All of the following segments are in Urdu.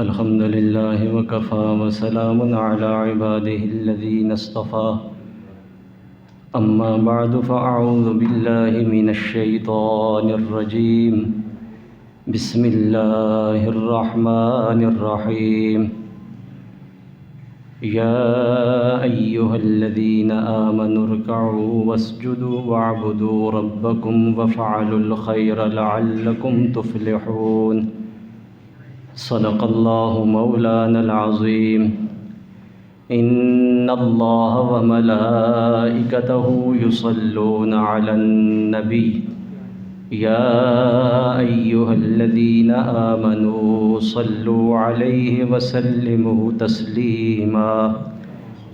الحمد لله وكفى وسلام على عباده الذين اصطفى أما بعد فأعوذ بالله من الشيطان الرجيم بسم الله الرحمن الرحيم يا أيها الذين آمنوا اركعوا واسجدوا واعبدوا ربكم وافعلوا الخير لعلكم تفلحون صدق الله مولانا العظيم إن الله وملائكته يصلون على النبي يا أيها الذين آمنوا صلوا عليه وسلموا تسليما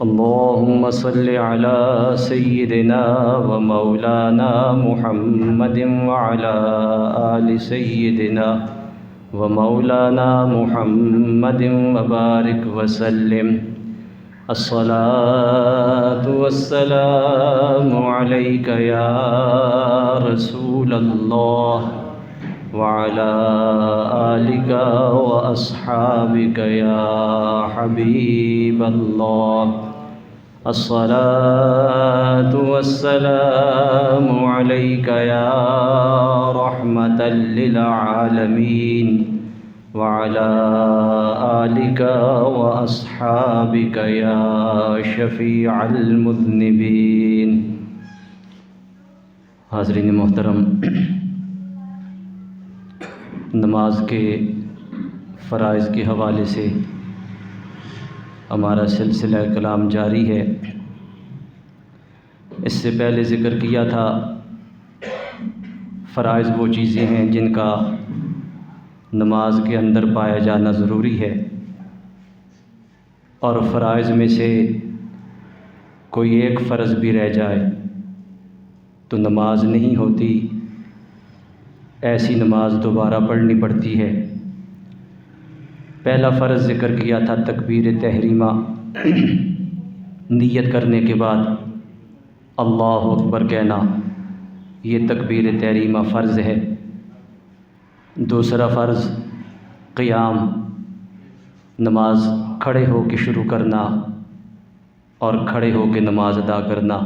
اللهم صل على سيدنا ومولانا محمد وعلى آل سيدنا ومولانا محمد وبارك وسلم الصلاة والسلام عليك يا رسول الله وعلى آلك وأصحابك يا حبيب الله الصلاة والسلام عليك يا رحمة للعالمين وعلى آلك وأصحابك يا شفيع المذنبين۔ حاضرین محترم، نماز کے فرائض کے حوالے سے ہمارا سلسلہ کلام جاری ہے۔ اس سے پہلے ذکر کیا تھا فرائض وہ چیزیں ہیں جن کا نماز کے اندر پایا جانا ضروری ہے، اور فرائض میں سے کوئی ایک فرض بھی رہ جائے تو نماز نہیں ہوتی، ایسی نماز دوبارہ پڑھنی پڑتی ہے۔ پہلا فرض ذکر کیا تھا تکبیر تحریمہ، نیت کرنے کے بعد اللہ اکبر کہنا، یہ تکبیر تحریمہ فرض ہے۔ دوسرا فرض قیام، نماز کھڑے ہو کے شروع کرنا اور کھڑے ہو کے نماز ادا کرنا۔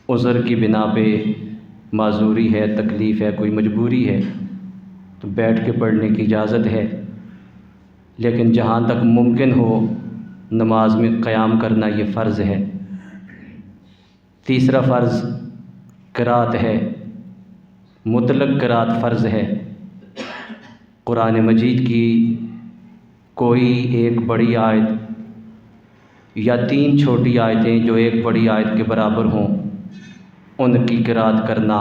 عذر کی بنا پہ معذوری ہے، تکلیف ہے، کوئی مجبوری ہے تو بیٹھ کے پڑھنے کی اجازت ہے، لیکن جہاں تک ممکن ہو نماز میں قیام کرنا یہ فرض ہے۔ تیسرا فرض قرات ہے، مطلق قرات فرض ہے۔ قرآن مجید کی کوئی ایک بڑی آیت یا 3 چھوٹی آیتیں جو ایک بڑی آیت کے برابر ہوں، ان کی قرات کرنا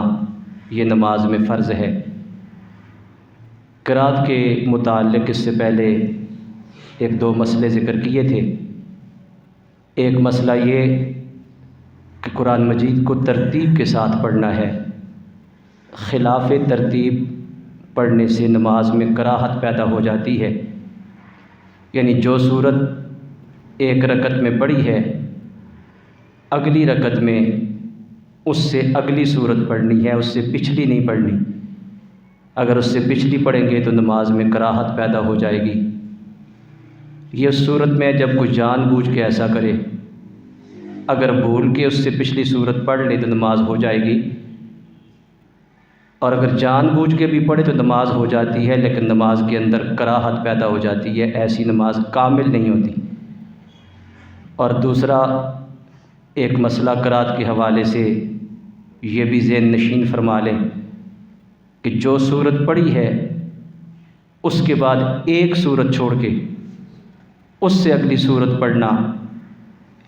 یہ نماز میں فرض ہے۔ قرات کے متعلق اس سے پہلے 1-2 مسئلے ذکر کیے تھے۔ ایک مسئلہ یہ کہ قرآن مجید کو ترتیب کے ساتھ پڑھنا ہے، خلاف ترتیب پڑھنے سے نماز میں کراہت پیدا ہو جاتی ہے۔ یعنی جو سورت ایک رکعت میں پڑھی ہے، اگلی رکعت میں اس سے اگلی سورت پڑھنی ہے، اس سے پچھلی نہیں پڑھنی۔ اگر اس سے پچھلی پڑھیں گے تو نماز میں کراہت پیدا ہو جائے گی۔ یہ صورت میں جب کوئی جان بوجھ کے ایسا کرے، اگر بھول کے اس سے پچھلی صورت پڑھ لے تو نماز ہو جائے گی، اور اگر جان بوجھ کے بھی پڑھے تو نماز ہو جاتی ہے، لیکن نماز کے اندر کراہت پیدا ہو جاتی ہے، ایسی نماز کامل نہیں ہوتی۔ اور دوسرا ایک مسئلہ قرات کے حوالے سے یہ بھی ذہن نشین فرما لیں کہ جو سورت پڑھی ہے اس کے بعد ایک سورت چھوڑ کے اس سے اگلی سورت پڑھنا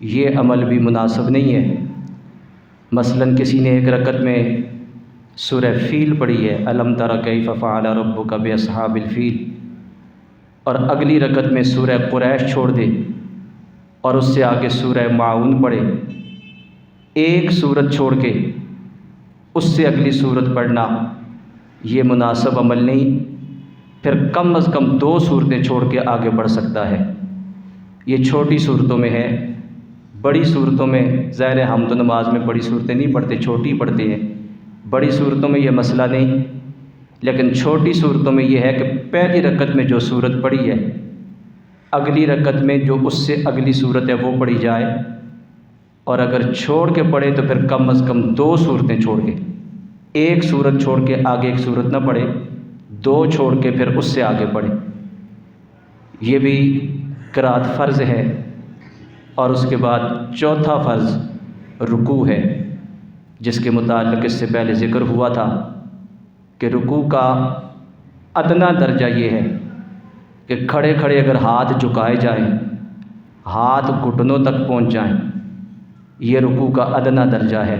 یہ عمل بھی مناسب نہیں ہے۔ مثلاً کسی نے ایک رکعت میں سورہ فیل پڑھی ہے، الم تر کیف فعل ربک باصحاب الفیل، اور اگلی رکعت میں سورہ قریش چھوڑ دے اور اس سے آگے سورہ معاون پڑھے۔ ایک سورت چھوڑ کے اس سے اگلی سورت پڑھنا یہ مناسب عمل نہیں، پھر کم از کم 2 سورتیں چھوڑ کے آگے بڑھ سکتا ہے۔ یہ چھوٹی صورتوں میں ہے، بڑی صورتوں میں ظاہر ہے ہم تو نماز میں بڑی صورتیں نہیں پڑھتے، چھوٹی پڑھتے ہیں۔ بڑی صورتوں میں یہ مسئلہ نہیں، لیکن چھوٹی صورتوں میں یہ ہے کہ پہلی رکعت میں جو صورت پڑھی ہے اگلی رکعت میں جو اس سے اگلی صورت ہے وہ پڑھی جائے، اور اگر چھوڑ کے پڑھے تو پھر کم از کم 2 صورتیں چھوڑ کے، ایک صورت چھوڑ کے آگے ایک صورت نہ پڑھے، 2 چھوڑ کے پھر اس سے آگے پڑھے۔ یہ بھی قرأت فرض ہے۔ اور اس کے بعد چوتھا فرض رکوع ہے، جس کے متعلق اس سے پہلے ذکر ہوا تھا کہ رکوع کا ادنا درجہ یہ ہے کہ کھڑے کھڑے اگر ہاتھ جھکائے جائیں، ہاتھ گھٹنوں تک پہنچ جائیں، یہ رکوع کا ادنا درجہ ہے۔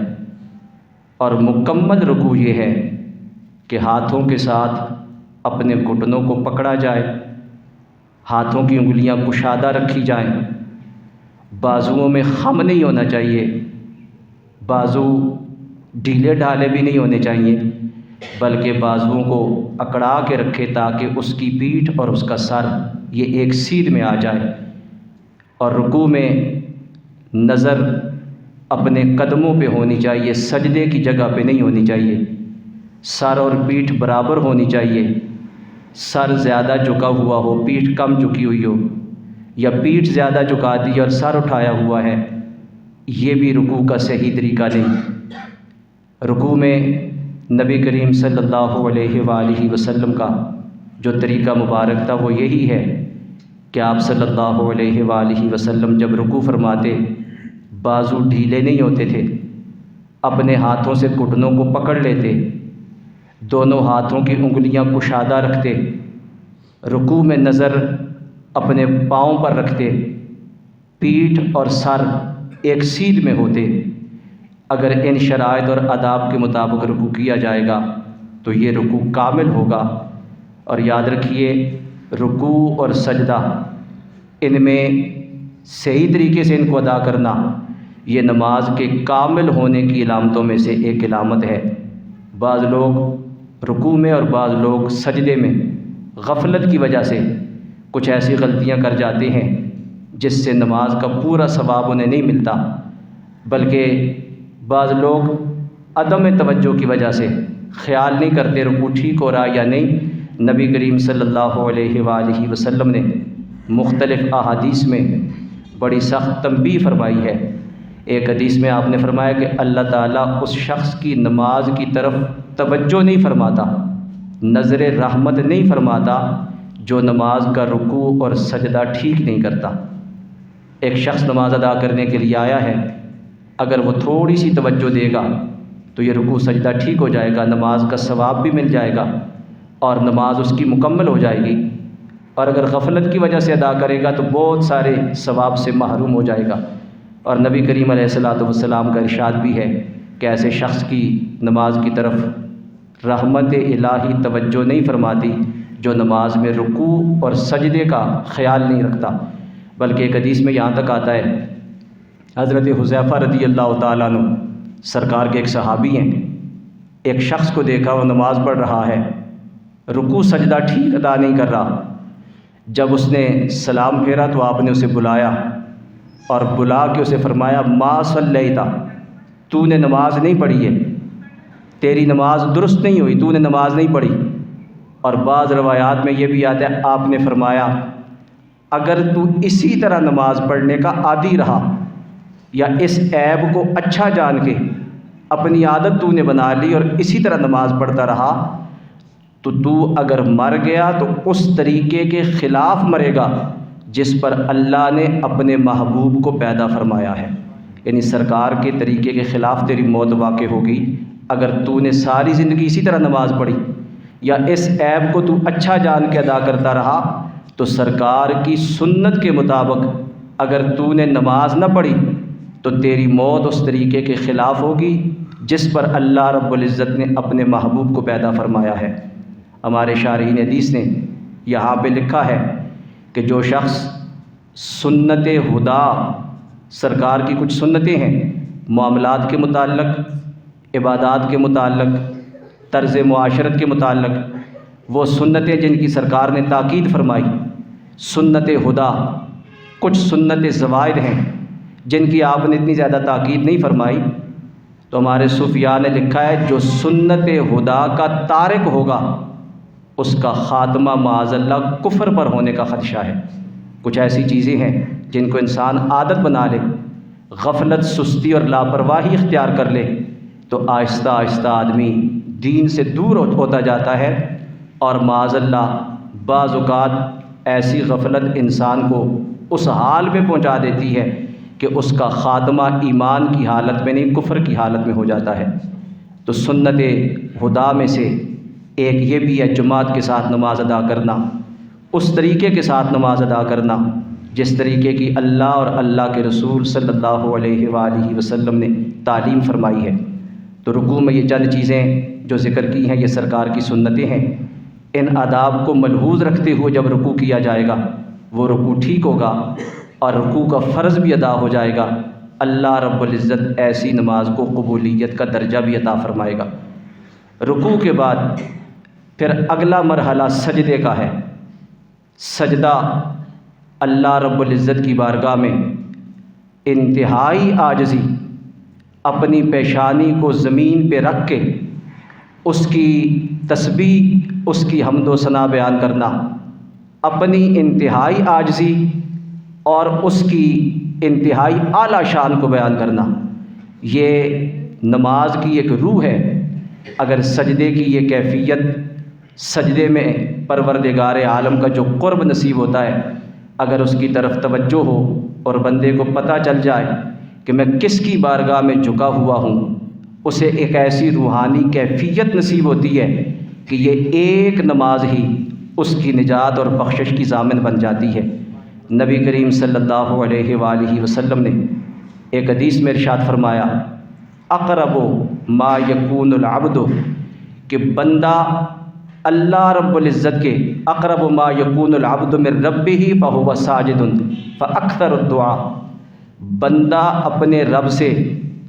اور مکمل رکوع یہ ہے کہ ہاتھوں کے ساتھ اپنے گھٹنوں کو پکڑا جائے، ہاتھوں کی انگلیاں کشادہ رکھی جائیں، بازوؤں میں خم نہیں ہونا چاہیے، بازو ڈھیلے ڈھالے بھی نہیں ہونے چاہیے، بلکہ بازوؤں کو اکڑا کے رکھے تاکہ اس کی پیٹھ اور اس کا سر یہ ایک سیدھ میں آ جائے۔ اور رکوع میں نظر اپنے قدموں پہ ہونی چاہیے، سجدے کی جگہ پہ نہیں ہونی چاہیے، سر اور پیٹھ برابر ہونی چاہیے، سر زیادہ جھکا ہوا ہو، پیٹھ کم جھکی ہوئی ہو، یا پیٹھ زیادہ جھکا دی اور سر اٹھایا ہوا ہے، یہ بھی رکوع کا صحیح طریقہ نہیں۔ رکوع میں نبی کریم صلی اللہ علیہ وآلہ وسلم کا جو طریقہ مبارک تھا وہ یہی ہے کہ آپ صلی اللہ علیہ وآلہ وسلم جب رکوع فرماتے بازو ڈھیلے نہیں ہوتے تھے، اپنے ہاتھوں سے گھٹنوں کو پکڑ لیتے، دونوں ہاتھوں کی انگلیاں کشادہ رکھتے، رکوع میں نظر اپنے پاؤں پر رکھتے، پیٹھ اور سر ایک سیدھ میں ہوتے۔ اگر ان شرائط اور آداب کے مطابق رکوع کیا جائے گا تو یہ رکوع کامل ہوگا۔ اور یاد رکھیے رکوع اور سجدہ ان میں صحیح طریقے سے ان کو ادا کرنا یہ نماز کے کامل ہونے کی علامتوں میں سے ایک علامت ہے۔ بعض لوگ رکوع میں اور بعض لوگ سجدے میں غفلت کی وجہ سے کچھ ایسی غلطیاں کر جاتے ہیں جس سے نماز کا پورا ثواب انہیں نہیں ملتا، بلکہ بعض لوگ عدم توجہ کی وجہ سے خیال نہیں کرتے رکوع ٹھیک ہو رہا یا نہیں۔ نبی کریم صلی اللہ علیہ وآلہ وسلم نے مختلف احادیث میں بڑی سخت تنبیہ فرمائی ہے۔ ایک حدیث میں آپ نے فرمایا کہ اللہ تعالیٰ اس شخص کی نماز کی طرف توجہ نہیں فرماتا، نظر رحمت نہیں فرماتا جو نماز کا رکوع اور سجدہ ٹھیک نہیں کرتا۔ ایک شخص نماز ادا کرنے کے لیے آیا ہے، اگر وہ تھوڑی سی توجہ دے گا تو یہ رکوع سجدہ ٹھیک ہو جائے گا، نماز کا ثواب بھی مل جائے گا اور نماز اس کی مکمل ہو جائے گی۔ اور اگر غفلت کی وجہ سے ادا کرے گا تو بہت سارے ثواب سے محروم ہو جائے گا۔ اور نبی کریم علیہ الصلوۃ والسلام کا ارشاد بھی ہے کہ ایسے شخص کی نماز کی طرف رحمت الہی توجہ نہیں فرماتی جو نماز میں رکوع اور سجدے کا خیال نہیں رکھتا۔ بلکہ ایک حدیث میں یہاں تک آتا ہے، حضرت حذیفہ رضی اللہ تعالیٰ عنہ سرکار کے ایک صحابی ہیں، ایک شخص کو دیکھا وہ نماز پڑھ رہا ہے، رکوع سجدہ ٹھیک ادا نہیں کر رہا۔ جب اس نے سلام پھیرا تو آپ نے اسے بلایا اور بلا کے اسے فرمایا ما صلیت، تو نے نماز نہیں پڑھی ہے، تیری نماز درست نہیں ہوئی، تو نے نماز نہیں پڑھی۔ اور بعض روایات میں یہ بھی آتا ہے آپ نے فرمایا اگر تو اسی طرح نماز پڑھنے کا عادی رہا یا اس عیب کو اچھا جان کے اپنی عادت تو نے بنا لی اور اسی طرح نماز پڑھتا رہا تو اگر مر گیا تو اس طریقے کے خلاف مرے گا جس پر اللہ نے اپنے محبوب کو پیدا فرمایا ہے، یعنی سرکار کے طریقے کے خلاف تیری موت واقع ہوگی اگر تو نے ساری زندگی اسی طرح نماز پڑھی یا اس عیب کو تو اچھا جان کے ادا کرتا رہا تو سرکار کی سنت کے مطابق اگر تو نے نماز نہ پڑھی تو تیری موت اس طریقے کے خلاف ہوگی جس پر اللہ رب العزت نے اپنے محبوب کو پیدا فرمایا ہے۔ ہمارے شارحین حدیث نے یہاں پہ لکھا ہے کہ جو شخص سنت ہدا، سرکار کی کچھ سنتیں ہیں معاملات کے متعلق، عبادات کے متعلق، طرز معاشرت کے متعلق، وہ سنتیں جن کی سرکار نے تاکید فرمائی، سنت ہدا، کچھ سنت زوائد ہیں جن کی آپ نے اتنی زیادہ تاکید نہیں فرمائی، تو ہمارے صوفیاء نے لکھا ہے جو سنت ہدا کا تارک ہوگا اس کا خاتمہ معاذ اللہ کفر پر ہونے کا خدشہ ہے۔ کچھ ایسی چیزیں ہیں جن کو انسان عادت بنا لے، غفلت، سستی اور لاپرواہی اختیار کر لے تو آہستہ آہستہ آدمی دین سے دور ہوتا جاتا ہے، اور معاذ اللہ بعض اوقات ایسی غفلت انسان کو اس حال پہ پہنچا دیتی ہے کہ اس کا خاتمہ ایمان کی حالت میں نہیں، کفر کی حالت میں ہو جاتا ہے۔ تو سنت ہدا میں سے ایک یہ بھی ہے جماعت کے ساتھ نماز ادا کرنا، اس طریقے کے ساتھ نماز ادا کرنا جس طریقے کی اللہ اور اللہ کے رسول صلی اللہ علیہ وآلہ وسلم نے تعلیم فرمائی ہے۔ تو رکوع میں یہ چند چیزیں جو ذکر کی ہیں یہ سرکار کی سنتیں ہیں۔ ان آداب کو ملحوظ رکھتے ہوئے جب رکوع کیا جائے گا وہ رکوع ٹھیک ہوگا اور رکوع کا فرض بھی ادا ہو جائے گا۔ اللہ رب العزت ایسی نماز کو قبولیت کا درجہ بھی عطا فرمائے گا۔ رکوع کے بعد پھر اگلا مرحلہ سجدے کا ہے۔ سجدہ اللہ رب العزت کی بارگاہ میں انتہائی عاجزی، اپنی پیشانی کو زمین پہ رکھ کے اس کی تسبیح، اس کی حمد و ثنا بیان کرنا، اپنی انتہائی عاجزی اور اس کی انتہائی اعلیٰ شان کو بیان کرنا، یہ نماز کی ایک روح ہے۔ اگر سجدے کی یہ کیفیت، سجدے میں پروردگار عالم کا جو قرب نصیب ہوتا ہے، اگر اس کی طرف توجہ ہو اور بندے کو پتہ چل جائے کہ میں کس کی بارگاہ میں جھکا ہوا ہوں، اسے ایک ایسی روحانی کیفیت نصیب ہوتی ہے کہ یہ ایک نماز ہی اس کی نجات اور بخشش کی ضامن بن جاتی ہے۔ نبی کریم صلی اللہ علیہ وآلہ وسلم نے ایک حدیث میں ارشاد فرمایا، اقرب ما یکون العبد، کہ بندہ اللہ رب العزت کے اقرب ما یکون العبد من ربہ فہو ساجد فاکثر الدعاء، بندہ اپنے رب سے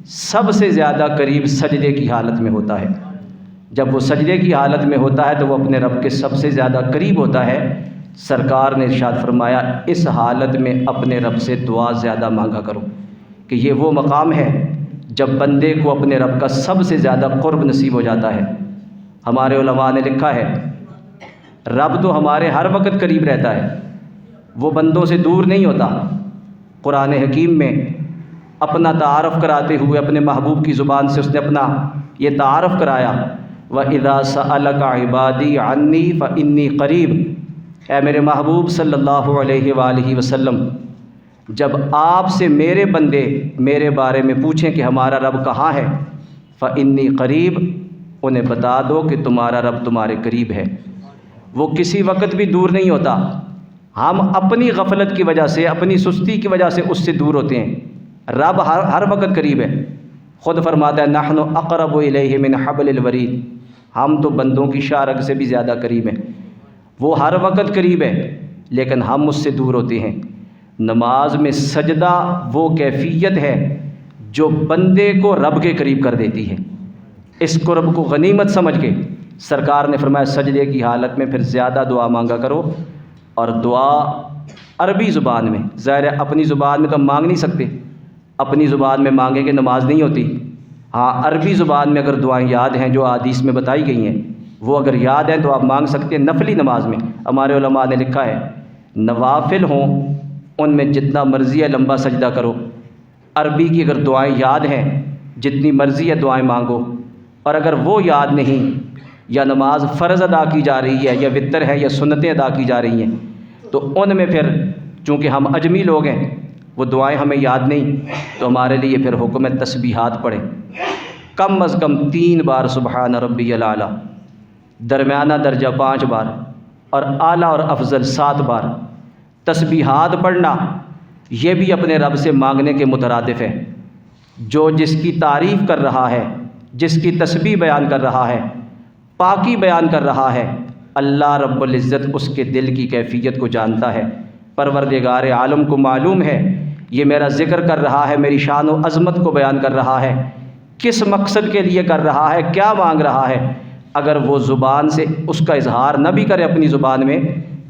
سب سے زیادہ قریب سجدے کی حالت میں ہوتا ہے۔ جب وہ سجدے کی حالت میں ہوتا ہے تو وہ اپنے رب کے سب سے زیادہ قریب ہوتا ہے۔ سرکار نے ارشاد فرمایا اس حالت میں اپنے رب سے دعا زیادہ مانگا کرو، کہ یہ وہ مقام ہے جب بندے کو اپنے رب کا سب سے زیادہ قرب نصیب ہو جاتا ہے۔ ہمارے علماء نے لکھا ہے رب تو ہمارے ہر وقت قریب رہتا ہے، وہ بندوں سے دور نہیں ہوتا۔ قرآن حکیم میں اپنا تعارف کراتے ہوئے اپنے محبوب کی زبان سے اس نے اپنا یہ تعارف کرایا، وَإِذَا سَأَلَكَ عِبَادِي عَنِّي فَإِنِّي قَرِيب، اے میرے محبوب صلی اللہ علیہ وآلہ وسلم، جب آپ سے میرے بندے میرے بارے میں پوچھیں کہ ہمارا رب کہاں ہے، فَإِنِّي قَرِيب، انہیں بتا دو کہ تمہارا رب تمہارے قریب ہے، وہ کسی وقت بھی دور نہیں ہوتا۔ ہم اپنی غفلت کی وجہ سے، اپنی سستی کی وجہ سے اس سے دور ہوتے ہیں، رب ہر وقت قریب ہے۔ خود فرماتا ہے نحن اقرب الیہ من حبل الورید، ہم تو بندوں کی شارک سے بھی زیادہ قریب ہیں، وہ ہر وقت قریب ہے لیکن ہم اس سے دور ہوتے ہیں۔ نماز میں سجدہ وہ کیفیت ہے جو بندے کو رب کے قریب کر دیتی ہے۔ اس قرب کو غنیمت سمجھ کے سرکار نے فرمایا سجدے کی حالت میں پھر زیادہ دعا مانگا کرو، اور دعا عربی زبان میں، ظاہر ہے اپنی زبان میں تو ہم مانگ نہیں سکتے، اپنی زبان میں مانگیں کہ نماز نہیں ہوتی۔ ہاں عربی زبان میں اگر دعائیں یاد ہیں جو حدیث میں بتائی گئی ہیں وہ اگر یاد ہیں تو آپ مانگ سکتے ہیں۔ نفلی نماز میں ہمارے علماء نے لکھا ہے نوافل ہوں ان میں جتنا مرضی ہے لمبا سجدہ کرو، عربی کی اگر دعائیں یاد ہیں جتنی مرضی ہے دعائیں مانگو، اور اگر وہ یاد نہیں یا نماز فرض ادا کی جا رہی ہے یا وتر ہے یا سنتیں ادا کی جا رہی ہیں تو ان میں پھر چونکہ ہم اجمی لوگ ہیں وہ دعائیں ہمیں یاد نہیں، تو ہمارے لیے پھر حکم ہے تسبیحات پڑھیں، کم از کم 3 بار سبحان ربی الاعلیٰ، درمیانہ درجہ 5 بار، اور اعلیٰ اور افضل 7 بار۔ تسبیحات پڑھنا یہ بھی اپنے رب سے مانگنے کے مترادف ہے۔ جو جس کی تعریف کر رہا ہے، جس کی تسبیح بیان کر رہا ہے، پاکی بیان کر رہا ہے، اللہ رب العزت اس کے دل کی کیفیت کو جانتا ہے۔ پروردگار عالم کو معلوم ہے یہ میرا ذکر کر رہا ہے، میری شان و عظمت کو بیان کر رہا ہے، کس مقصد کے لیے کر رہا ہے، کیا مانگ رہا ہے۔ اگر وہ زبان سے اس کا اظہار نہ بھی کرے اپنی زبان میں،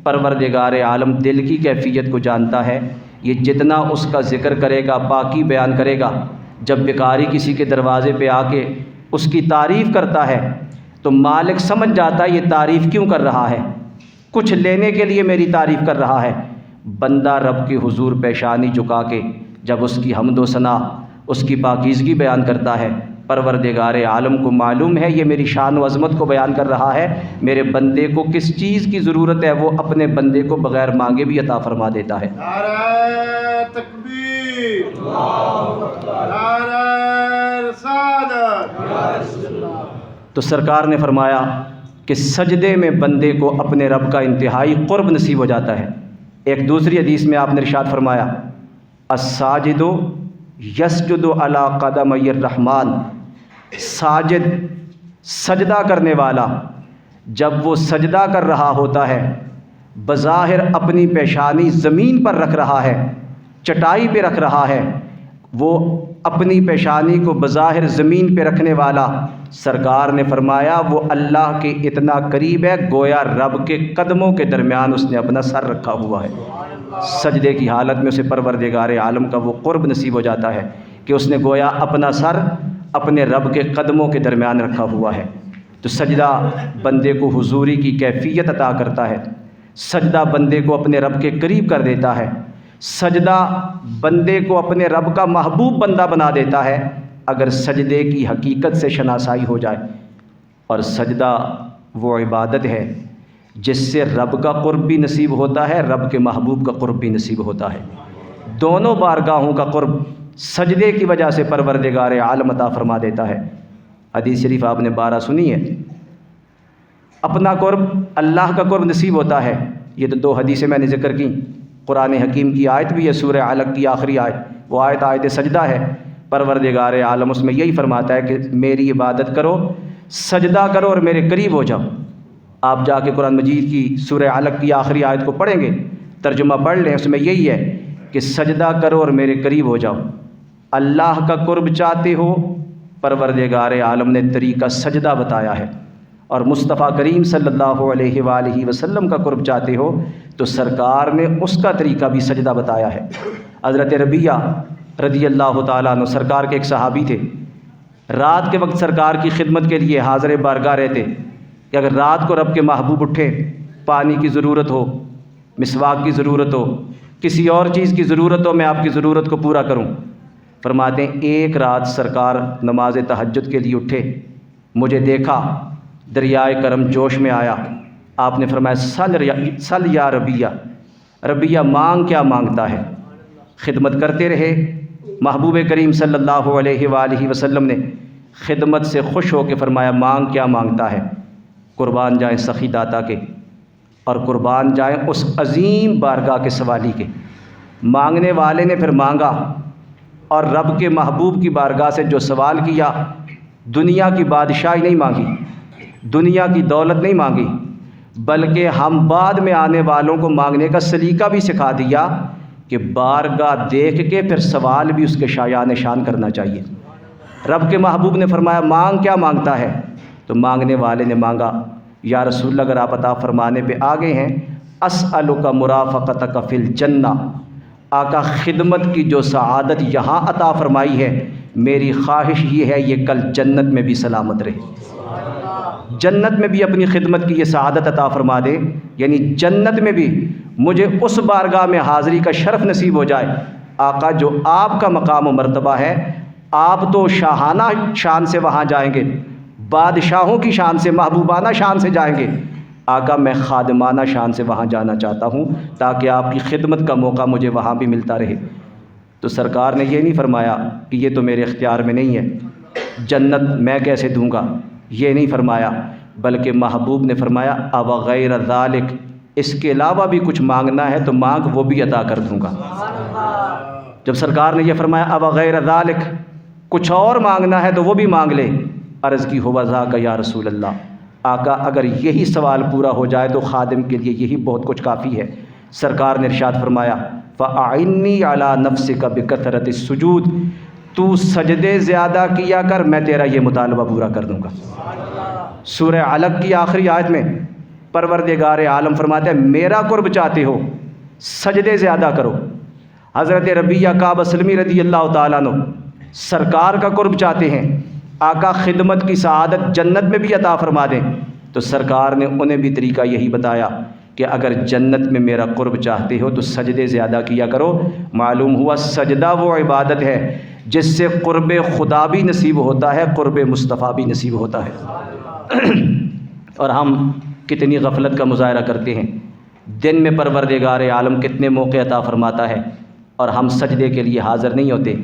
پروردگار عالم دل کی کیفیت کو جانتا ہے۔ یہ جتنا اس کا ذکر کرے گا، پاکی بیان کرے گا، جب بیکاری کسی کے دروازے پہ آ کے اس کی تعریف کرتا ہے، تو مالک سمجھ جاتا ہے یہ تعریف کیوں کر رہا ہے، کچھ لینے کے لیے میری تعریف کر رہا ہے۔ بندہ رب کے حضور پیشانی جھکا کے جب اس کی حمد و ثنا، اس کی پاکیزگی بیان کرتا ہے، پروردگار عالم کو معلوم ہے یہ میری شان و عظمت کو بیان کر رہا ہے، میرے بندے کو کس چیز کی ضرورت ہے وہ اپنے بندے کو بغیر مانگے بھی عطا فرما دیتا ہے۔ نعرہ تکبیر، نعرہ رسالت۔ تو سرکار نے فرمایا کہ سجدے میں بندے کو اپنے رب کا انتہائی قرب نصیب ہو جاتا ہے۔ ایک دوسری حدیث میں آپ نے ارشاد فرمایا الساجد یسجد علی قدمی الرحمن، ساجد سجدہ کرنے والا جب وہ سجدہ کر رہا ہوتا ہے بظاہر اپنی پیشانی زمین پر رکھ رہا ہے، چٹائی پہ رکھ رہا ہے، وہ اپنی پیشانی کو بظاہر زمین پہ رکھنے والا، سرکار نے فرمایا وہ اللہ کے اتنا قریب ہے گویا رب کے قدموں کے درمیان اس نے اپنا سر رکھا ہوا ہے۔ سجدے کی حالت میں اسے پروردگار عالم کا وہ قرب نصیب ہو جاتا ہے کہ اس نے گویا اپنا سر اپنے رب کے قدموں کے درمیان رکھا ہوا ہے۔ تو سجدہ بندے کو حضوری کی کیفیت عطا کرتا ہے، سجدہ بندے کو اپنے رب کے قریب کر دیتا ہے، سجدہ بندے کو اپنے رب کا محبوب بندہ بنا دیتا ہے اگر سجدے کی حقیقت سے شناسائی ہو جائے۔ اور سجدہ وہ عبادت ہے جس سے رب کا قرب بھی نصیب ہوتا ہے، رب کے محبوب کا قرب بھی نصیب ہوتا ہے۔ دونوں بارگاہوں کا قرب سجدے کی وجہ سے پروردگار عالم عطا فرما دیتا ہے۔ حدیث شریف آپ نے 12 سنی ہے، اپنا قرب اللہ کا قرب نصیب ہوتا ہے۔ یہ تو 2 حدیثیں میں نے ذکر کی، قرآن حکیم کی آیت بھی ہے، سورہ علق کی آخری آیت، وہ آیت سجدہ ہے۔ پروردگار عالم اس میں یہی فرماتا ہے کہ میری عبادت کرو، سجدہ کرو اور میرے قریب ہو جاؤ۔ آپ جا کے قرآن مجید کی سورہ علق کی آخری آیت کو پڑھیں گے، ترجمہ پڑھ لیں، اس میں یہی ہے کہ سجدہ کرو اور میرے قریب ہو جاؤ۔ اللہ کا قرب چاہتے ہو، پروردگار عالم نے طریقہ سجدہ بتایا ہے، اور مصطفیٰ کریم صلی اللہ علیہ وآلہ وسلم کا قرب چاہتے ہو تو سرکار نے اس کا طریقہ بھی سجدہ بتایا ہے۔ حضرت ربیہ رضی اللہ تعالیٰ عنہ سرکار کے ایک صحابی تھے، رات کے وقت سرکار کی خدمت کے لیے حاضر بارگاہ رہتے کہ اگر رات کو رب کے محبوب اٹھے، پانی کی ضرورت ہو، مسواک کی ضرورت ہو، کسی اور چیز کی ضرورت ہو، میں آپ کی ضرورت کو پورا کروں۔ فرماتے ہیں ایک رات سرکار نماز تہجد کے لیے اٹھے، مجھے دیکھا، دریائے کرم جوش میں آیا، آپ نے فرمایا سل یا ربیہ، ربیہ مانگ کیا مانگتا ہے۔ خدمت کرتے رہے، محبوب کریم صلی اللہ علیہ وآلہ وسلم نے خدمت سے خوش ہو کے فرمایا مانگ کیا مانگتا ہے۔ قربان جائیں سخی داتا کے، اور قربان جائیں اس عظیم بارگاہ کے سوالی کے۔ مانگنے والے نے پھر مانگا، اور رب کے محبوب کی بارگاہ سے جو سوال کیا، دنیا کی بادشاہی نہیں مانگی، دنیا کی دولت نہیں مانگی، بلکہ ہم بعد میں آنے والوں کو مانگنے کا سلیقہ بھی سکھا دیا کہ بارگاہ دیکھ کے پھر سوال بھی اس کے شایان شان کرنا چاہیے۔ رب کے محبوب نے فرمایا مانگ کیا مانگتا ہے، تو مانگنے والے نے مانگا یا رسول اللہ اگر آپ عطا فرمانے پہ آگے ہیں، اسألک مرافقتک فی الجنہ، آقا خدمت کی جو سعادت یہاں عطا فرمائی ہے، میری خواہش یہ ہے یہ کل جنت میں بھی سلامت رہے، جنت میں بھی اپنی خدمت کی یہ سعادت عطا فرما دے، یعنی جنت میں بھی مجھے اس بارگاہ میں حاضری کا شرف نصیب ہو جائے۔ آقا جو آپ کا مقام و مرتبہ ہے، آپ تو شاہانہ شان سے وہاں جائیں گے، بادشاہوں کی شان سے، محبوبانہ شان سے جائیں گے، آقا میں خادمانہ شان سے وہاں جانا چاہتا ہوں تاکہ آپ کی خدمت کا موقع مجھے وہاں بھی ملتا رہے۔ تو سرکار نے یہ نہیں فرمایا کہ یہ تو میرے اختیار میں نہیں ہے، جنت میں کیسے دوں گا، یہ نہیں فرمایا، بلکہ محبوب نے فرمایا اب غیر ذالک، اس کے علاوہ بھی کچھ مانگنا ہے تو مانگ، وہ بھی عطا کر دوں گا۔ جب سرکار نے یہ فرمایا اب غیر ذالک، کچھ اور مانگنا ہے تو وہ بھی مانگ لے، عرض کی ہوا ذاک یا رسول اللہ، آقا اگر یہی سوال پورا ہو جائے تو خادم کے لیے یہی بہت کچھ کافی ہے۔ سرکار نے ارشاد فرمایا فَأَعِنِّي عَلَىٰ نَفْسِكَ بِكَثْرَةِ السُّجُودِ، تو سجدے زیادہ کیا کر، میں تیرا یہ مطالبہ پورا کر دوں گا۔ سورہ علق کی آخری آیت میں پروردگار عالم فرماتے ہیں میرا قرب چاہتے ہو، سجدے زیادہ کرو۔ حضرت ربیہ کعب اسلمی رضی اللہ تعالیٰ عنہ سرکار کا قرب چاہتے ہیں، آقا خدمت کی سعادت جنت میں بھی عطا فرما دیں، تو سرکار نے انہیں بھی طریقہ یہی بتایا کہ اگر جنت میں میرا قرب چاہتے ہو تو سجدے زیادہ کیا کرو۔ معلوم ہوا سجدہ وہ عبادت ہے جس سے قرب خدا بھی نصیب ہوتا ہے، قرب مصطفیٰ بھی نصیب ہوتا ہے۔ اور ہم کتنی غفلت کا مظاہرہ کرتے ہیں، دن میں پروردگار عالم کتنے موقع عطا فرماتا ہے اور ہم سجدے کے لیے حاضر نہیں ہوتے۔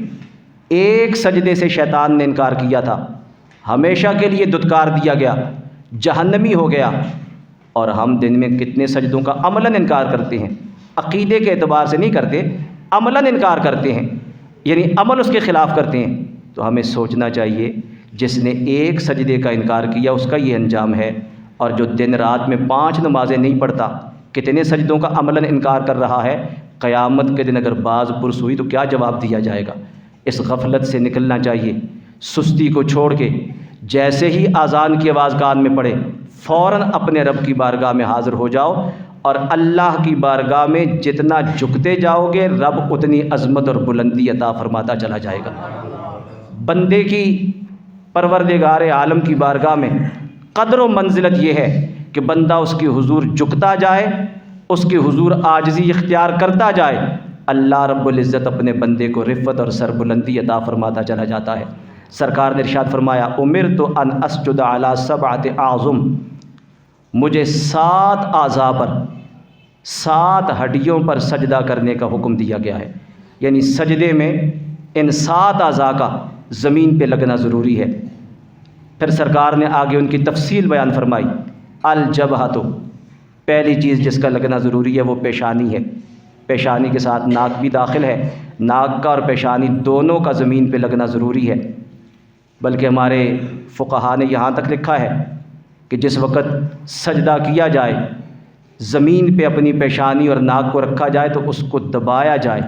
ایک سجدے سے شیطان نے انکار کیا تھا، ہمیشہ کے لیے دھتکار دیا گیا، جہنمی ہو گیا، اور ہم دن میں کتنے سجدوں کا عملاً انکار کرتے ہیں، عقیدے کے اعتبار سے نہیں کرتے، عملاً انکار کرتے ہیں، یعنی عمل اس کے خلاف کرتے ہیں۔ تو ہمیں سوچنا چاہیے جس نے ایک سجدے کا انکار کیا اس کا یہ انجام ہے، اور جو دن رات میں 5 نمازیں نہیں پڑھتا، کتنے سجدوں کا عملاً انکار کر رہا ہے، قیامت کے دن اگر باز پرس ہوئی تو کیا جواب دیا جائے گا؟ اس غفلت سے نکلنا چاہیے، سستی کو چھوڑ کے جیسے ہی اذان کی آواز کان میں پڑے فوراً اپنے رب کی بارگاہ میں حاضر ہو جاؤ، اور اللہ کی بارگاہ میں جتنا جھکتے جاؤ گے رب اتنی عظمت اور بلندی عطا فرماتا چلا جائے گا۔ بندے کی پروردگار عالم کی بارگاہ میں قدر و منزلت یہ ہے کہ بندہ اس کی حضور جھکتا جائے، اس کی حضور عاجزی اختیار کرتا جائے، اللہ رب العزت اپنے بندے کو رفعت اور سربلندی عطا فرماتا چلا جاتا ہے۔ سرکار نے ارشاد فرمایا امرت ان اسجد علی 7 اعظم، مجھے 7 اعضاء پر، 7 ہڈیوں پر سجدہ کرنے کا حکم دیا گیا ہے، یعنی سجدے میں ان 7 اعضاء کا زمین پہ لگنا ضروری ہے۔ پھر سرکار نے آگے ان کی تفصیل بیان فرمائی، الجبہۃ، پہلی چیز جس کا لگنا ضروری ہے وہ پیشانی ہے، پیشانی کے ساتھ ناک بھی داخل ہے، ناک کا اور پیشانی دونوں کا زمین پہ لگنا ضروری ہے۔ بلکہ ہمارے فقہا نے یہاں تک لکھا ہے کہ جس وقت سجدہ کیا جائے زمین پہ اپنی پیشانی اور ناک کو رکھا جائے تو اس کو دبایا جائے،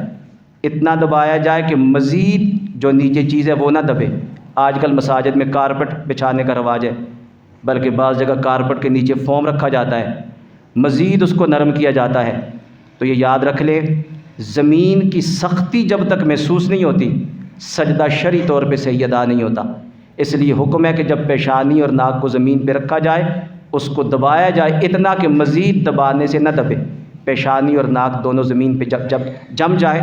اتنا دبایا جائے کہ مزید جو نیچے چیز ہے وہ نہ دبے۔ آج کل مساجد میں کارپٹ بچھانے کا رواج ہے، بلکہ بعض جگہ کارپٹ کے نیچے فوم رکھا جاتا ہے، مزید اس کو نرم کیا جاتا ہے۔ تو یہ یاد رکھ لیں، زمین کی سختی جب تک محسوس نہیں ہوتی سجدہ شرعی طور پہ صحیح ادا نہیں ہوتا۔ اس لیے حکم ہے کہ جب پیشانی اور ناک کو زمین پہ رکھا جائے اس کو دبایا جائے، اتنا کہ مزید دبانے سے نہ دبے، پیشانی اور ناک دونوں زمین پہ جب جم جائے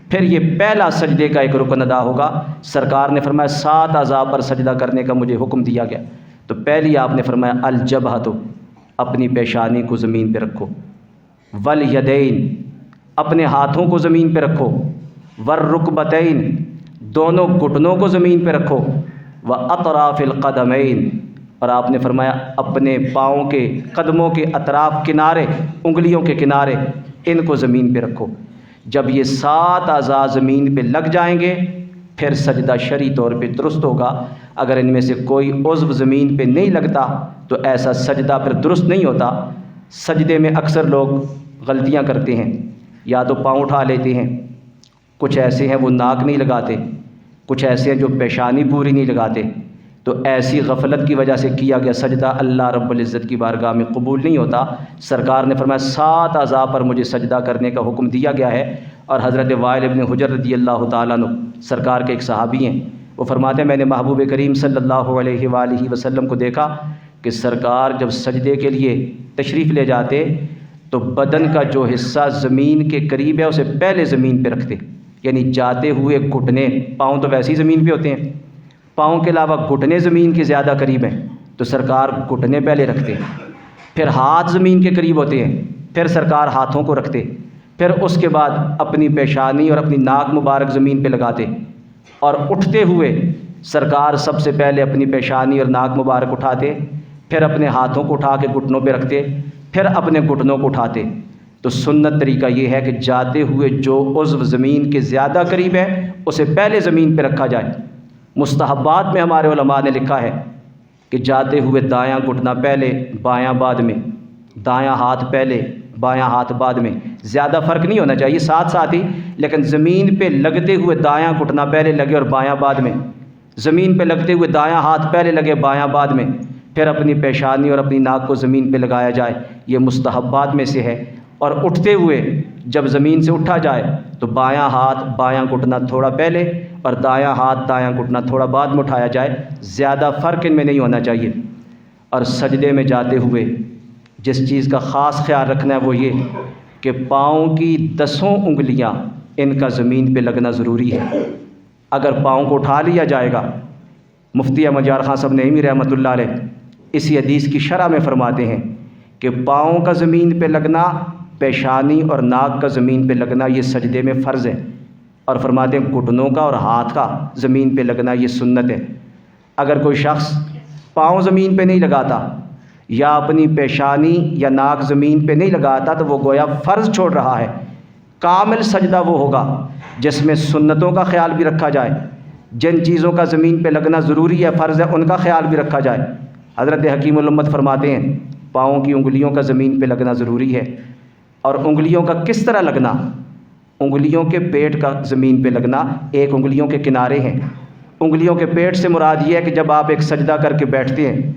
پھر یہ پہلا سجدے کا ایک رکن ادا ہوگا۔ سرکار نے فرمایا 7 اعضاء پر سجدہ کرنے کا مجھے حکم دیا گیا، تو پہلی آپ نے فرمایا الجبہۃ، اپنی پیشانی کو زمین پہ رکھو، والیدین، اپنے ہاتھوں کو زمین پہ رکھو، والرکبتین، دونوں گھٹنوں کو زمین پہ رکھو، واطراف القدمین، اور آپ نے فرمایا اپنے پاؤں کے قدموں کے اطراف کنارے، انگلیوں کے کنارے، ان کو زمین پہ رکھو۔ جب یہ 7 اعضاء زمین پہ لگ جائیں گے پھر سجدہ شرعی طور پہ درست ہوگا۔ اگر ان میں سے کوئی عضو زمین پہ نہیں لگتا تو ایسا سجدہ پھر درست نہیں ہوتا۔ سجدے میں اکثر لوگ غلطیاں کرتے ہیں، یا تو پاؤں اٹھا لیتے ہیں، کچھ ایسے ہیں وہ ناک نہیں لگاتے، کچھ ایسے ہیں جو پیشانی پوری نہیں لگاتے، تو ایسی غفلت کی وجہ سے کیا گیا سجدہ اللہ رب العزت کی بارگاہ میں قبول نہیں ہوتا۔ سرکار نے فرمایا 7 اعضاء پر مجھے سجدہ کرنے کا حکم دیا گیا ہے۔ اور حضرت وائل ابن حجر رضی اللہ تعالیٰ عنہ سرکار کے ایک صحابی ہیں، وہ فرماتے ہیں میں نے محبوب کریم صلی اللہ علیہ وآلہ وسلم کو دیکھا کہ سرکار جب سجدے کے لیے تشریف لے جاتے تو بدن کا جو حصہ زمین کے قریب ہے اسے پہلے زمین پہ رکھتے، یعنی جاتے ہوئے گھٹنے، پاؤں تو ویسے ہی زمین پہ ہوتے ہیں، پاؤں کے علاوہ گھٹنے زمین کے زیادہ قریب ہیں تو سرکار گھٹنے پہلے رکھتے، پھر ہاتھ زمین کے قریب ہوتے ہیں، پھر سرکار ہاتھوں کو رکھتے، پھر اس کے بعد اپنی پیشانی اور اپنی ناک مبارک زمین پہ لگاتے، اور اٹھتے ہوئے سرکار سب سے پہلے اپنی پیشانی اور ناک مبارک اٹھاتے، پھر اپنے ہاتھوں کو اٹھا کے گھٹنوں پہ رکھتے، پھر اپنے گھٹنوں کو اٹھاتے۔ تو سنت طریقہ یہ ہے کہ جاتے ہوئے جو عضو زمین کے زیادہ قریب ہے اسے پہلے زمین پہ رکھا جائے۔ مستحبات میں ہمارے علماء نے لکھا ہے کہ جاتے ہوئے دایاں گھٹنا پہلے بایاں بعد میں، دایاں ہاتھ پہلے بایاں ہاتھ بعد میں، زیادہ فرق نہیں ہونا چاہیے، ساتھ ساتھ ہی، لیکن زمین پہ لگتے ہوئے دایاں گھٹنا پہلے لگے اور بایاں بعد میں، زمین پہ لگتے ہوئے دایاں ہاتھ پہلے لگے بایاں بعد میں، پھر اپنی پیشانی اور اپنی ناک کو زمین پہ لگایا جائے، یہ مستحبات میں سے ہے۔ اور اٹھتے ہوئے جب زمین سے اٹھا جائے تو بایاں ہاتھ بایاں گھٹنا تھوڑا پہلے اور دایاں ہاتھ دایاں گھٹنا تھوڑا بعد میں اٹھایا جائے، زیادہ فرق ان میں نہیں ہونا چاہیے۔ اور سجدے میں جاتے ہوئے جس چیز کا خاص خیال رکھنا ہے وہ یہ کہ پاؤں کی 10 انگلیاں ان کا زمین پہ لگنا ضروری ہے۔ اگر پاؤں کو اٹھا لیا جائے گا، مفتی احمد یار خان صاحب نعیمی رحمۃ اللہ علیہ اسی حدیث کی شرح میں فرماتے ہیں کہ پاؤں کا زمین پہ لگنا، پیشانی اور ناک کا زمین پہ لگنا یہ سجدے میں فرض ہے، اور فرماتے ہیں گھٹنوں کا اور ہاتھ کا زمین پہ لگنا یہ سنت ہے۔ اگر کوئی شخص پاؤں زمین پہ نہیں لگاتا یا اپنی پیشانی یا ناک زمین پہ نہیں لگاتا تو وہ گویا فرض چھوڑ رہا ہے۔ کامل سجدہ وہ ہوگا جس میں سنتوں کا خیال بھی رکھا جائے، جن چیزوں کا زمین پہ لگنا ضروری ہے، فرض ہے، ان کا خیال بھی رکھا جائے۔ حضرت حکیم الامت فرماتے ہیں پاؤں کی انگلیوں کا زمین پہ لگنا ضروری ہے۔ اور انگلیوں کا کس طرح لگنا؟ انگلیوں کے پیٹ کا زمین پہ لگنا، ایک انگلیوں کے کنارے ہیں۔ انگلیوں کے پیٹ سے مراد یہ ہے کہ جب آپ ایک سجدہ کر کے بیٹھتے ہیں،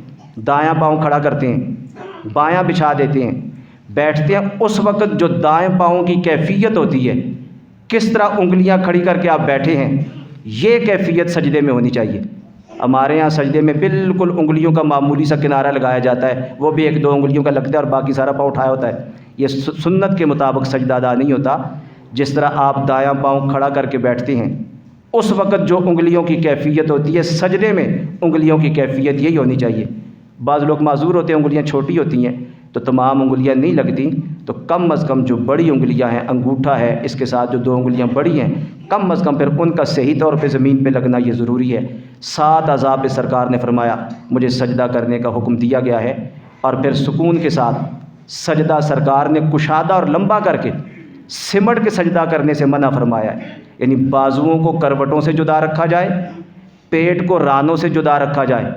دایاں پاؤں کھڑا کرتے ہیں، بایاں بچھا دیتے ہیں، بیٹھتے ہیں، اس وقت جو دائیں پاؤں کی کیفیت ہوتی ہے، کس طرح انگلیاں کھڑی کر کے آپ بیٹھے ہیں، یہ کیفیت سجدے میں ہونی چاہیے۔ ہمارے ہاں سجدے میں بالکل انگلیوں کا معمولی سا کنارہ لگایا جاتا ہے، وہ بھی 1-2 انگلیوں کا لگتا ہے اور باقی سارا پاؤں اٹھایا ہوتا ہے۔ یہ سنت کے مطابق سجدہ ادا نہیں ہوتا۔ جس طرح آپ دایاں پاؤں کھڑا کر کے بیٹھتے ہیں، اس وقت جو انگلیوں کی کیفیت ہوتی ہے، سجدے میں انگلیوں کی کیفیت یہی ہونی چاہیے۔ بعض لوگ معذور ہوتے ہیں، انگلیاں چھوٹی ہوتی ہیں تو تمام انگلیاں نہیں لگتی، تو کم از کم جو بڑی انگلیاں ہیں، انگوٹھا ہے، اس کے ساتھ جو 2 انگلیاں بڑی ہیں، کم از کم پھر ان کا صحیح طور پہ زمین پہ لگنا یہ ضروری ہے۔ 7 اعضاء پہ سرکار نے فرمایا مجھے سجدہ کرنے کا حکم دیا گیا ہے، اور پھر سکون کے ساتھ سجدہ سرکار نے کشادہ اور لمبا کر کے سمٹ کے سجدہ کرنے سے منع فرمایا ہے، یعنی بازوؤں کو کروٹوں سے جدا رکھا جائے، پیٹ کو رانوں سے جدا رکھا جائے،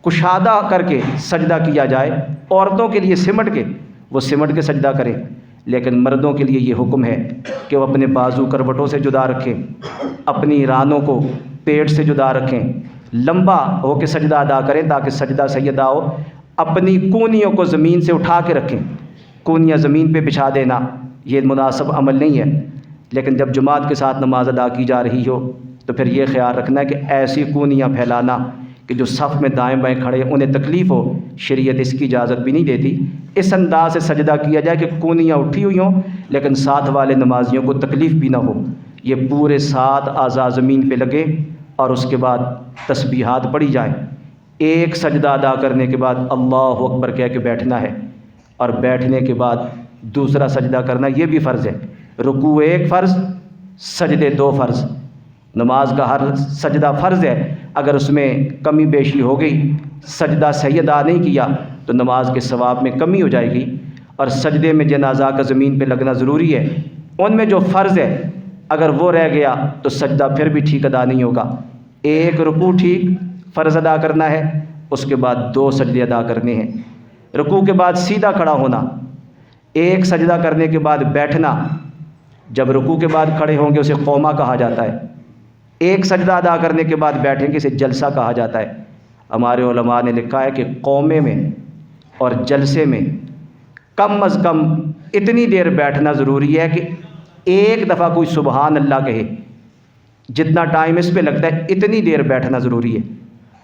کشادہ کر کے سجدہ کیا جائے۔ عورتوں کے لیے سمٹ کے، وہ سمٹ کے سجدہ کریں، لیکن مردوں کے لیے یہ حکم ہے کہ وہ اپنے بازو کروٹوں سے جدا رکھیں، اپنی رانوں کو پیٹ سے جدا رکھیں، لمبا ہو کے سجدہ ادا کریں تاکہ سجدہ صحیح ادا ہو۔ اپنی کونیوں کو زمین سے اٹھا کے رکھیں، کونیاں زمین پہ بچھا دینا یہ مناسب عمل نہیں ہے۔ لیکن جب جماعت کے ساتھ نماز ادا کی جا رہی ہو تو پھر یہ خیال رکھنا ہے کہ ایسی کونیاں پھیلانا کہ جو صف میں دائیں بائیں کھڑے انہیں تکلیف ہو، شریعت اس کی اجازت بھی نہیں دیتی۔ اس انداز سے سجدہ کیا جائے کہ کونیاں اٹھی ہوئی ہوں لیکن ساتھ والے نمازیوں کو تکلیف بھی نہ ہو۔ یہ پورے 7 اعضاء زمین پہ لگے اور اس کے بعد تسبیحات پڑھی جائیں۔ ایک سجدہ ادا کرنے کے بعد اللہ اکبر کہہ کے بیٹھنا ہے، اور بیٹھنے کے بعد دوسرا سجدہ کرنا یہ بھی فرض ہے۔ رکوع 1 فرض، سجدے 2 فرض۔ نماز کا ہر سجدہ فرض ہے، اگر اس میں کمی بیشی ہو گئی، سجدہ صحیح ادا نہیں کیا تو نماز کے ثواب میں کمی ہو جائے گی۔ اور سجدے میں جن اعضاء کا زمین پہ لگنا ضروری ہے، ان میں جو فرض ہے اگر وہ رہ گیا تو سجدہ پھر بھی ٹھیک ادا نہیں ہوگا۔ 1 رکوع ٹھیک فرض ادا کرنا ہے، اس کے بعد 2 سجدے ادا کرنے ہیں۔ رکوع کے بعد سیدھا کھڑا ہونا، 1 سجدہ کرنے کے بعد بیٹھنا، جب رکوع کے بعد کھڑے ہوں گے اسے قومہ کہا جاتا ہے۔ 1 سجدہ ادا کرنے کے بعد بیٹھیں گے اسے جلسہ کہا جاتا ہے۔ ہمارے علماء نے لکھا ہے کہ قومے میں اور جلسے میں کم از کم اتنی دیر بیٹھنا ضروری ہے کہ ایک دفعہ کوئی سبحان اللہ کہے، جتنا ٹائم اس پہ لگتا ہے اتنی دیر بیٹھنا ضروری ہے۔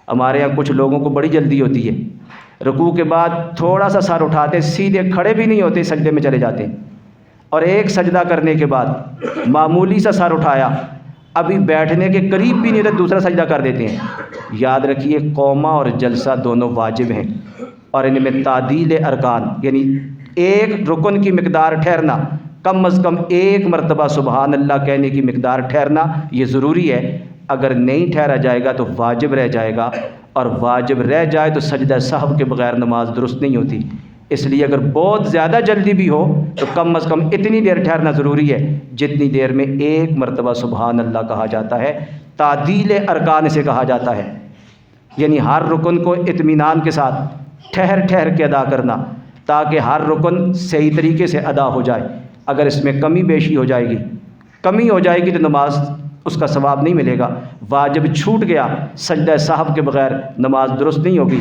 ہمارے یہاں کچھ لوگوں کو بڑی جلدی ہوتی ہے، رکوع کے بعد تھوڑا سا سر اٹھاتے، سیدھے کھڑے بھی نہیں ہوتے، سجدے میں چلے جاتے ہیں، اور 1 سجدہ کرنے کے بعد معمولی سا سر اٹھایا، ابھی بیٹھنے کے قریب بھی نہیں ہوتا، دوسرا سجدہ کر دیتے ہیں۔ یاد رکھیے قومہ اور جلسہ دونوں واجب ہیں، اور ان میں تعدیل ارکان یعنی ایک رکن کی مقدار ٹھہرنا، کم از کم 1 مرتبہ سبحان اللہ کہنے کی مقدار ٹھہرنا یہ ضروری ہے۔ اگر نہیں ٹھہرا جائے گا تو واجب رہ جائے گا، اور واجب رہ جائے تو سجدہ سہو کے بغیر نماز درست نہیں ہوتی۔ اس لیے اگر بہت زیادہ جلدی بھی ہو تو کم از کم اتنی دیر ٹھہرنا ضروری ہے جتنی دیر میں 1 مرتبہ سبحان اللہ کہا جاتا ہے۔ تعدیل ارکان سے کہا جاتا ہے، یعنی ہر رکن کو اطمینان کے ساتھ ٹھہر ٹھہر کے ادا کرنا تاکہ ہر رکن صحیح طریقے سے ادا ہو جائے۔ اگر اس میں کمی بیشی ہو جائے گی تو نماز اس کا ثواب نہیں ملے گا۔ واجب چھوٹ گیا، سجدہ سہو کے بغیر نماز درست نہیں ہوگی۔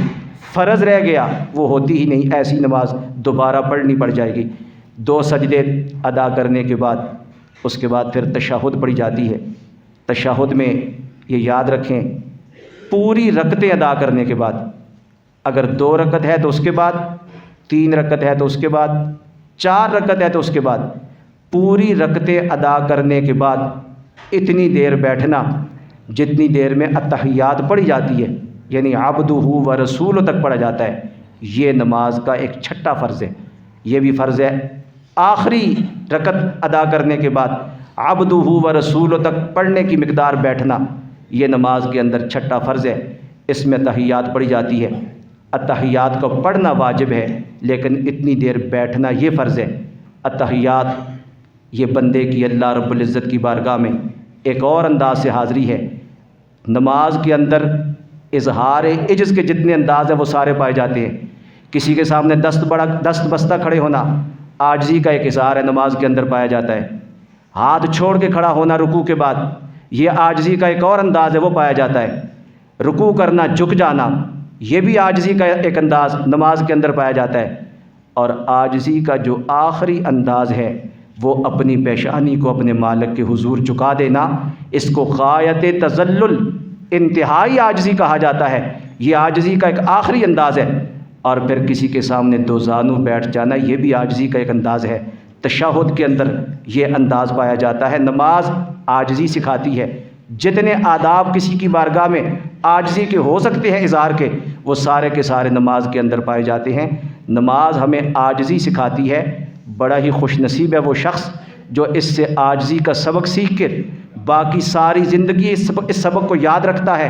فرض رہ گیا، وہ ہوتی ہی نہیں، ایسی نماز دوبارہ پڑھنی پڑ جائے گی۔ 2 سجدے ادا کرنے کے بعد اس کے بعد پھر تشہد پڑھی جاتی ہے۔ تشہد میں یہ یاد رکھیں، پوری رکعتیں ادا کرنے کے بعد، اگر 2 رکعت ہے تو اس کے بعد، 3 رکعت ہے تو اس کے بعد، 4 رکعت ہے تو اس کے بعد، پوری رکعتیں ادا کرنے کے بعد اتنی دیر بیٹھنا جتنی دیر میں اتحیات پڑھی جاتی ہے، یعنی عبدہ و رسول تک پڑھا جاتا ہے۔ یہ نماز کا ایک چھٹا فرض ہے، یہ بھی فرض ہے۔ آخری رکعت ادا کرنے کے بعد عبدہ و رسول تک پڑھنے کی مقدار بیٹھنا، یہ نماز کے اندر چھٹا فرض ہے۔ اس میں اتحیات پڑھی جاتی ہے، اتحیات کو پڑھنا واجب ہے، لیکن اتنی دیر بیٹھنا یہ فرض ہے۔ اتحیات یہ بندے کی اللہ رب العزت کی بارگاہ میں ایک اور انداز سے حاضری ہے۔ نماز کے اندر اظہار عجز کے جتنے انداز ہیں وہ سارے پائے جاتے ہیں۔ کسی کے سامنے دست بستہ کھڑے ہونا عاجزی کا ایک اظہار ہے، نماز کے اندر پایا جاتا ہے۔ ہاتھ چھوڑ کے کھڑا ہونا رکوع کے بعد، یہ عاجزی کا ایک اور انداز ہے، وہ پایا جاتا ہے۔ رکوع کرنا، جھک جانا، یہ بھی عاجزی کا ایک انداز نماز کے اندر پایا جاتا ہے۔ اور عاجزی کا جو آخری انداز ہے وہ اپنی پیشانی کو اپنے مالک کے حضور جھکا دینا، اس کو غایت تذلل، انتہائی عاجزی کہا جاتا ہے۔ یہ عاجزی کا ایک آخری انداز ہے۔ اور پھر کسی کے سامنے 2 زانو بیٹھ جانا، یہ بھی عاجزی کا ایک انداز ہے۔ تشہد کے اندر یہ انداز پایا جاتا ہے۔ نماز عاجزی سکھاتی ہے۔ جتنے آداب کسی کی بارگاہ میں عاجزی کے ہو سکتے ہیں اظہار کے، وہ سارے کے سارے نماز کے اندر پائے جاتے ہیں۔ نماز ہمیں عاجزی سکھاتی ہے۔ بڑا ہی خوش نصیب ہے وہ شخص جو اس سے عاجزی کا سبق سیکھ کے باقی ساری زندگی اس سبق کو یاد رکھتا ہے،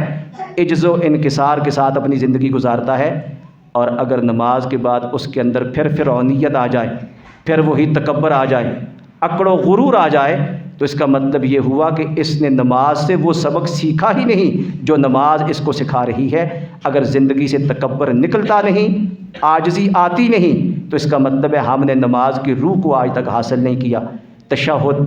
عجز و انکسار کے ساتھ اپنی زندگی گزارتا ہے۔ اور اگر نماز کے بعد اس کے اندر پھر فرعونیت آ جائے، پھر وہی تکبر آ جائے، اکڑ و غرور آ جائے، تو اس کا مطلب یہ ہوا کہ اس نے نماز سے وہ سبق سیکھا ہی نہیں جو نماز اس کو سکھا رہی ہے۔ اگر زندگی سے تکبر نکلتا نہیں، عاجزی آتی نہیں، تو اس کا مطلب ہے ہم نے نماز کی روح کو آج تک حاصل نہیں کیا۔ تشہد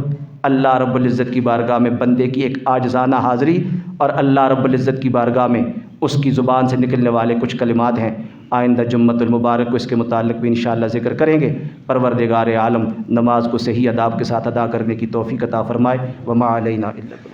اللہ رب العزت کی بارگاہ میں بندے کی ایک عاجزانہ حاضری، اور اللہ رب العزت کی بارگاہ میں اس کی زبان سے نکلنے والے کچھ کلمات ہیں۔ آئندہ جمعۃ المبارک کو اس کے متعلق بھی انشاءاللہ ذکر کریں گے۔ پروردگار عالم نماز کو صحیح آداب کے ساتھ ادا کرنے کی توفیق عطا فرمائے۔ وما علینا الا البلاغ۔